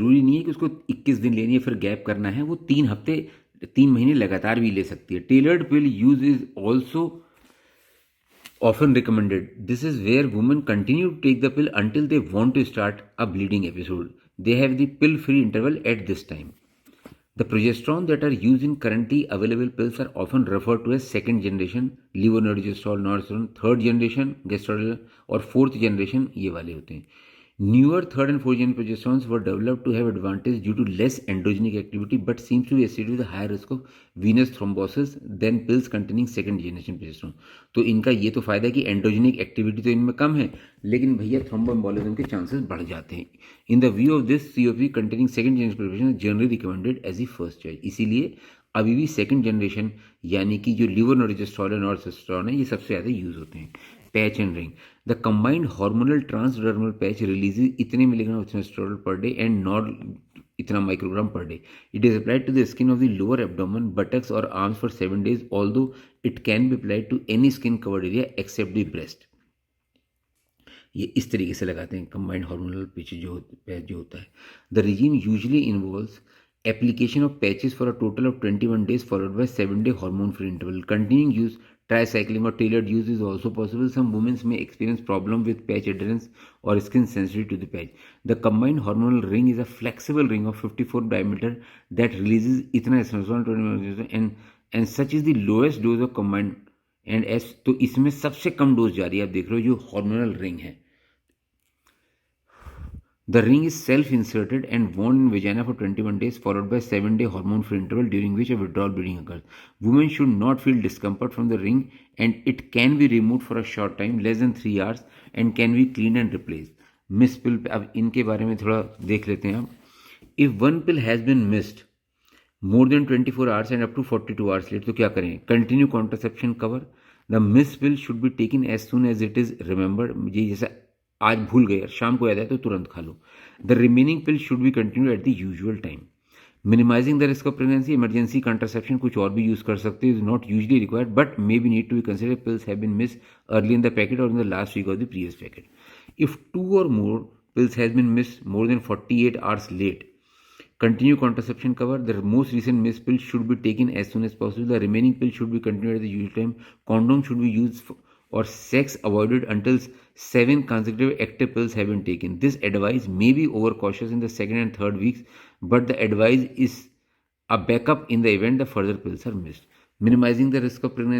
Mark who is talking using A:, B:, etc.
A: ज़रूरी नहीं है कि उसको 21 दिन लेनी है फिर गैप करना है, वो 3 हफ्ते 3 महीने लगातार भी ले सकती है। Tailored pill use is also often recommended. This is where women continue to take the pill until they want to start a bleeding episode. They have the pill free interval at this time. The progesterone that are used in currently available pills are often referred to as second generation levonorgestrel, norgestrone, third generation gestational और fourth generation ये वाले होते हैं. Newer third and fourth generation progesterones were developed to have advantage due to less androgenic activity but seems to be associated with a higher risk of venous thrombosis than pills containing second generation progesterone. तो इनका ये तो फायदा है कि androgenic activity तो इनमें कम है, लेकिन भैया थ्रोम्बोएम्बोलिज्म के चांसेस बढ़ जाते हैं. In the view of this COP containing second generation preparation generally recommended as a first choice. इसीलिए अभी भी सेकंड जनरेशन यानी कि जो लीवोनोर्जेस्ट्रॉल और नॉर्जेस्ट्रॉल है ये सबसे ज़्यादा यूज होते हैं. Patch and ring. The combined hormonal transdermal patch releases इतने milligram testosterone per day and not इतना microgram per day. It is applied to the skin of the lower abdomen, buttocks और arms for 7 days, although it can be applied to any skin covered area except the breast. ये इस तरीके से लगाते हैं combined hormonal patch जो होता है. The regime usually involves application of patches for a total of 21 days followed by 7-day hormone free interval. Continuing use, tricycling or tailored use is also possible. Some women may experience problem with patch adherence or skin sensitivity to the patch. The combined hormonal ring is a flexible ring of 54 diameter that releases इतना oestrogen and such is the lowest dose of combined and as तो इसमें सबसे कम dose जा रही है. आप देख रहे हो जो हार्मोनल रिंग है. The ring is self-inserted and worn in vagina for 21 days followed by 7-day hormone-free interval during which a withdrawal bleeding occurs. Women should not feel discomfort from the ring and it can be removed for a short time, less than 3 hours, and can be cleaned and replaced. Miss pill, अब इनके बारे में थोड़ा देख लेते हैं. If one pill has been missed more than 24 hours and up to 42 hours late, तो क्या करें? Continue contraception cover. The missed pill should be taken as soon as it is remembered. ये जैसा आज भूल गए, शाम को याद है तो तुरंत खा लो. The remaining pill should be continue at the usual time. Minimising the risk of pregnancy. Emergency contraception कुछ और भी यूज कर सकते हैं, is not usually required but may be need to be consider. Pills have been miss early in the packet और in the last week of the previous packet. If 2 or more pills has been missed more than 48 hours late, continue contraception cover. The most recent missed pill should be taken as soon as possible. The remaining pill should be continued at the usual time. Condom should be used or sex avoided until 7 consecutive active pills have been taken. This advice may be overcautious in the second and third weeks, but the advice is a backup in the event the further pills are missed. Minimizing the risk of pregnancy.